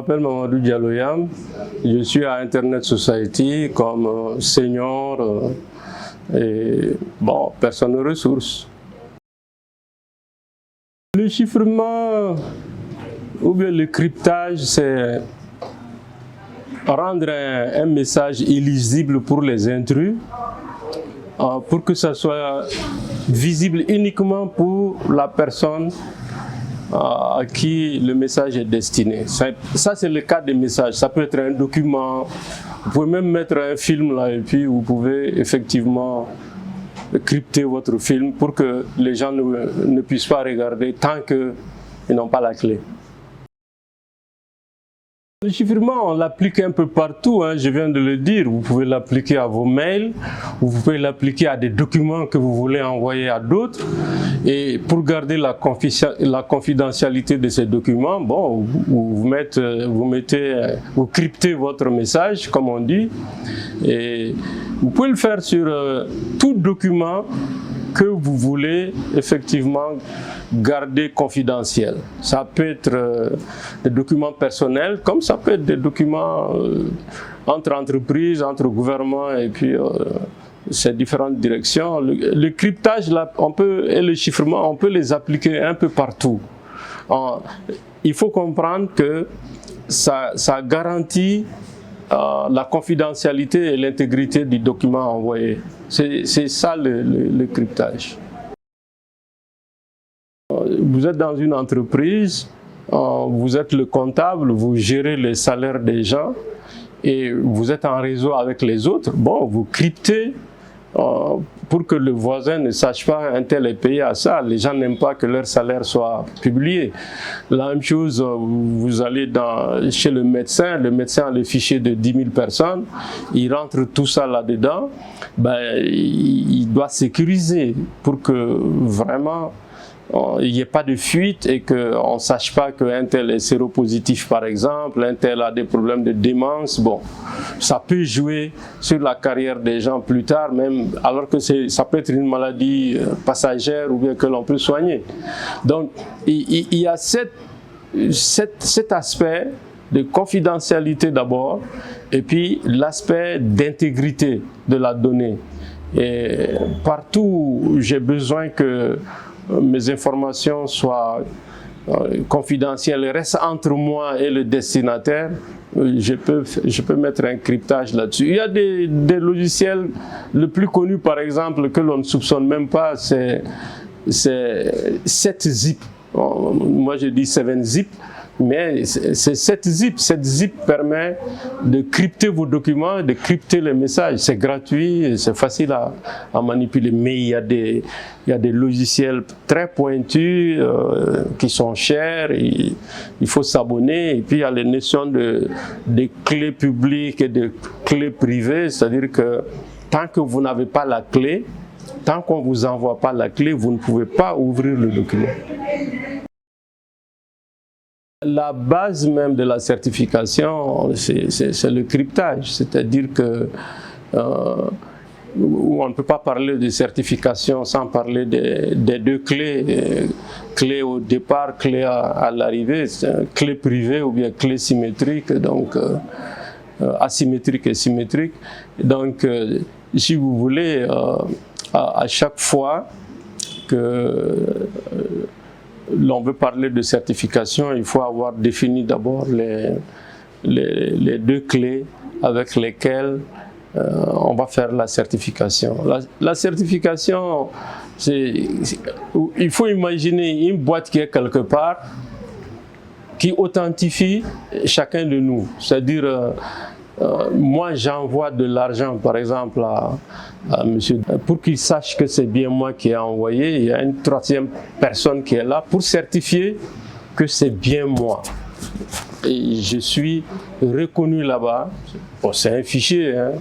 m'appelle Mamadou Dialloyam. Je suis à Internet Society comme senior et personne ressource. Le chiffrement ou bien le cryptage, c'est rendre un message illisible pour les intrus, pour que ça soit visible uniquement pour la personne à qui le message est destiné. Ça c'est le cas des messages. Ça peut être un document, vous pouvez même mettre un film là et puis vous pouvez effectivement crypter votre film pour que les gens ne puissent pas regarder tant qu'ils n'ont pas la clé. Le chiffrement, on l'applique un peu partout, hein, je viens de le dire. Vous pouvez l'appliquer à vos mails, vous pouvez l'appliquer à des documents que vous voulez envoyer à d'autres. Et pour garder la confidentialité de ces documents, vous cryptez votre message, comme on dit. Et vous pouvez le faire sur tout document que vous voulez effectivement garder confidentiel. Ça peut être des documents personnels, comme ça peut être des documents entre entreprises, entre gouvernements et puis ces différentes directions. Le cryptage là, et le chiffrement, on peut les appliquer un peu partout. Il faut comprendre que ça garantit la confidentialité et l'intégrité du document envoyé. C'est ça le cryptage. Vous êtes dans une entreprise, vous êtes le comptable, vous gérez les salaires des gens et vous êtes en réseau avec les autres. Vous cryptez pour que le voisin ne sache pas un tel est payé à ça. Les gens n'aiment pas que leur salaire soit publié. La même chose, vous allez chez le médecin a le fichier de 10 000 personnes, il rentre tout ça là-dedans, il doit sécuriser pour que vraiment il n'y ait pas de fuite et qu'on ne sache pas qu'un tel est séropositif par exemple, un tel a des problèmes de démence. Ça peut jouer sur la carrière des gens plus tard, même alors que ça peut être une maladie passagère ou bien que l'on peut soigner. Donc il y a cet aspect de confidentialité d'abord et puis l'aspect d'intégrité de la donnée. Et partout où j'ai besoin que mes informations soient confidentielles et restent entre moi et le destinataire, je peux mettre un cryptage là-dessus. Il y a des logiciels, le plus connu par exemple que l'on ne soupçonne même pas, c'est 7zip. Moi je dis 7zip, mais c'est 7zip. 7zip permet de crypter vos documents, de crypter les messages. C'est gratuit, c'est facile à manipuler, mais il y a des logiciels très pointus qui sont chers, il faut s'abonner. Et puis il y a les notions de clés publiques et de clés privées, c'est-à-dire que tant que vous n'avez pas la clé, tant qu'on ne vous envoie pas la clé, vous ne pouvez pas ouvrir le document. La base même de la certification, c'est le cryptage, c'est-à-dire que on ne peut pas parler de certification sans parler des deux clés, clé au départ, clé à l'arrivée, clé privée ou bien clé symétrique, donc asymétrique et symétrique. Donc si vous voulez, à chaque fois que l'on veut parler de certification, il faut avoir défini d'abord les deux clés avec lesquelles on va faire la certification. La certification, il faut imaginer une boîte qui est quelque part, qui authentifie chacun de nous. C'est-à-dire, moi j'envoie de l'argent par exemple à monsieur, pour qu'il sache que c'est bien moi qui ai envoyé, il y a une troisième personne qui est là pour certifier que c'est bien moi. Et je suis reconnu là-bas. C'est un fichier, hein,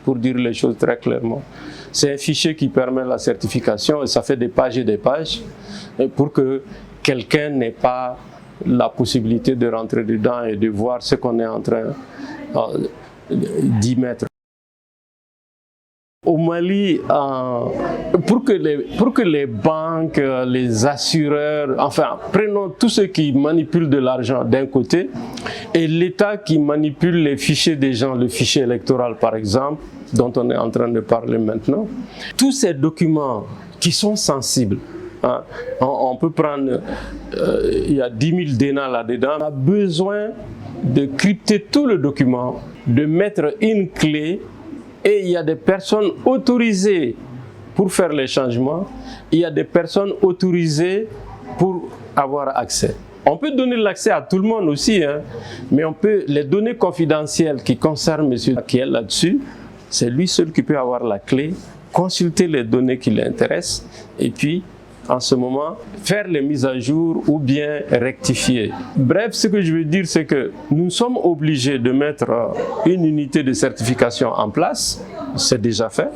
pour dire les choses très clairement. C'est un fichier qui permet la certification et ça fait des pages et des pages pour que quelqu'un n'ait pas la possibilité de rentrer dedans et de voir ce qu'on est en train d'y mettre. Au Mali, pour que les banques, les assureurs, enfin, prenons tous ceux qui manipulent de l'argent d'un côté et l'État qui manipule les fichiers des gens, le fichier électoral par exemple, dont on est en train de parler maintenant, tous ces documents qui sont sensibles, hein, on peut prendre, il y a 10 000 DNA là-dedans, on a besoin de crypter tout le document, de mettre une clé. Et il y a des personnes autorisées pour faire les changements, il y a des personnes autorisées pour avoir accès. On peut donner l'accès à tout le monde aussi, hein, mais on peut, les données confidentielles qui concernent monsieur qui est là-dessus, c'est lui seul qui peut avoir la clé, consulter les données qui l'intéressent et puis en ce moment, faire les mises à jour ou bien rectifier. Bref, ce que je veux dire, c'est que nous sommes obligés de mettre une unité de certification en place, c'est déjà fait,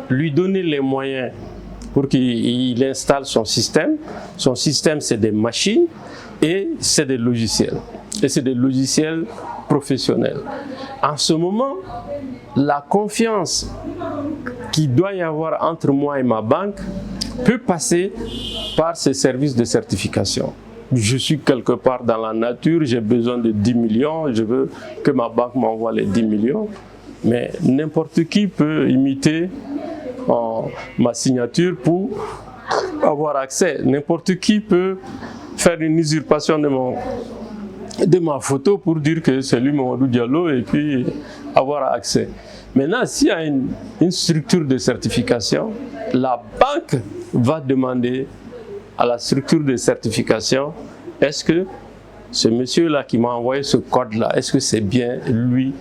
lui donner les moyens pour qu'il installe son système. Son système, c'est des machines et c'est des logiciels. Et c'est des logiciels professionnels. En ce moment, la confiance qu'il doit y avoir entre moi et ma banque peut passer par ces services de certification. Je suis quelque part dans la nature, j'ai besoin de 10 millions, je veux que ma banque m'envoie les 10 millions, mais n'importe qui peut imiter ma signature pour avoir accès. N'importe qui peut faire une usurpation de ma photo pour dire que c'est lui Mamadou Diallo et puis avoir accès. Maintenant, s'il y a une structure de certification, la banque va demander à la structure de certification, est-ce que ce monsieur-là qui m'a envoyé ce code-là, est-ce que c'est bien lui,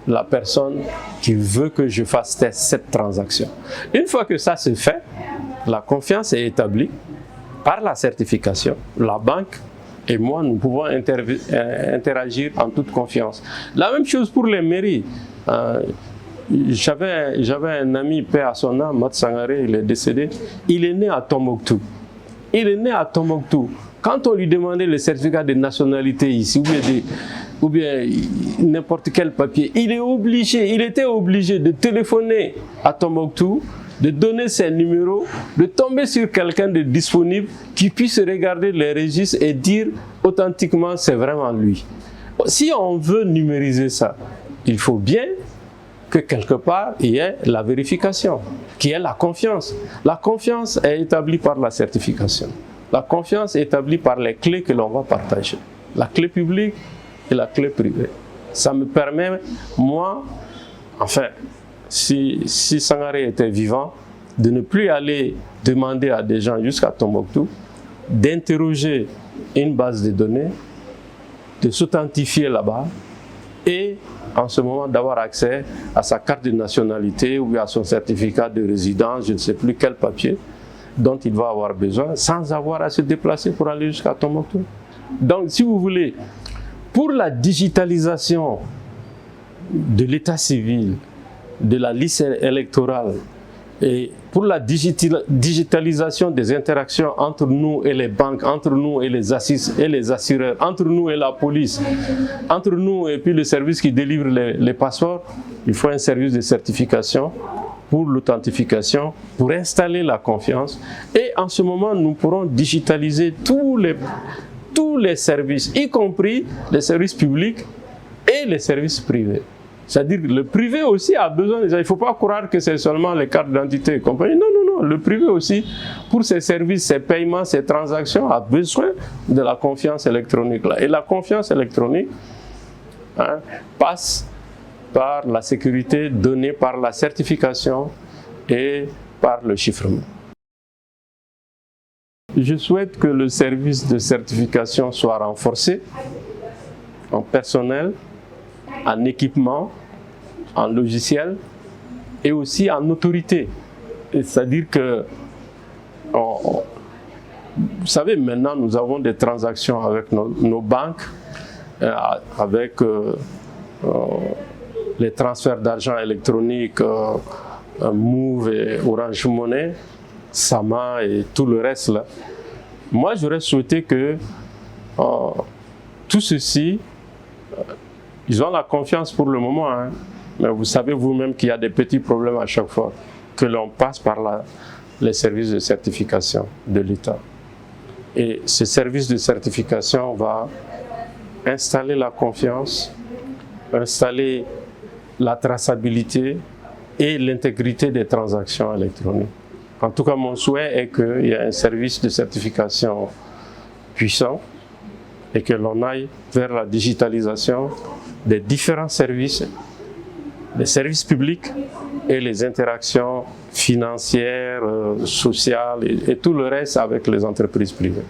la personne qui veut que je fasse cette transaction? Une fois que ça se fait, la confiance est établie par la certification. La banque et moi, nous pouvons interagir en toute confiance. La même chose pour les mairies. J'avais un ami, paix à son âme, Mat Sangaré, il est décédé. Il est né à Tombouctou. Il est né à Tombouctou. Quand on lui demandait le certificat de nationalité ici, ou bien n'importe quel papier, il était obligé de téléphoner à Tombouctou, de donner ses numéros, de tomber sur quelqu'un de disponible qui puisse regarder les registres et dire authentiquement c'est vraiment lui. Si on veut numériser ça, il faut bien que quelque part il y ait la vérification, qu'il y ait la confiance. La confiance est établie par la certification. La confiance est établie par les clés que l'on va partager. La clé publique et la clé privée. Ça me permet, moi, enfin, si Sangaré était vivant, de ne plus aller demander à des gens jusqu'à Tombouctou, d'interroger une base de données, de s'authentifier là-bas et en ce moment d'avoir accès à sa carte de nationalité ou à son certificat de résidence, je ne sais plus quel papier dont il va avoir besoin, sans avoir à se déplacer pour aller jusqu'à Tombouctou. Donc, si vous voulez, pour la digitalisation de l'état civil, de la liste électorale et pour la digitalisation des interactions entre nous et les banques, entre nous et les assureurs, entre nous et la police, entre nous et puis le service qui délivre les passeports, il faut un service de certification pour l'authentification, pour installer la confiance. Et en ce moment, nous pourrons digitaliser tous les services, y compris les services publics et les services privés. C'est-à-dire que le privé aussi a besoin, il ne faut pas croire que c'est seulement les cartes d'identité et compagnie. Non, non, non. Le privé aussi, pour ses services, ses paiements, ses transactions, a besoin de la confiance électronique là. Et la confiance électronique passe par la sécurité donnée par la certification et par le chiffrement. Je souhaite que le service de certification soit renforcé en personnel, en équipement, en logiciel et aussi en autorité. C'est-à-dire que, vous savez, maintenant nous avons des transactions avec nos banques, avec les transferts d'argent électronique, Move et Orange Money, Sama et tout le reste là. Moi, j'aurais souhaité que tout ceci, ils ont la confiance pour le moment, hein, Mais vous savez vous-même qu'il y a des petits problèmes à chaque fois que l'on passe par les services de certification de l'État. Et ce service de certification va installer la confiance, installer la traçabilité et l'intégrité des transactions électroniques. En tout cas, mon souhait est qu'il y ait un service de certification puissant et que l'on aille vers la digitalisation des différents services, les services publics et les interactions financières, sociales et tout le reste avec les entreprises privées.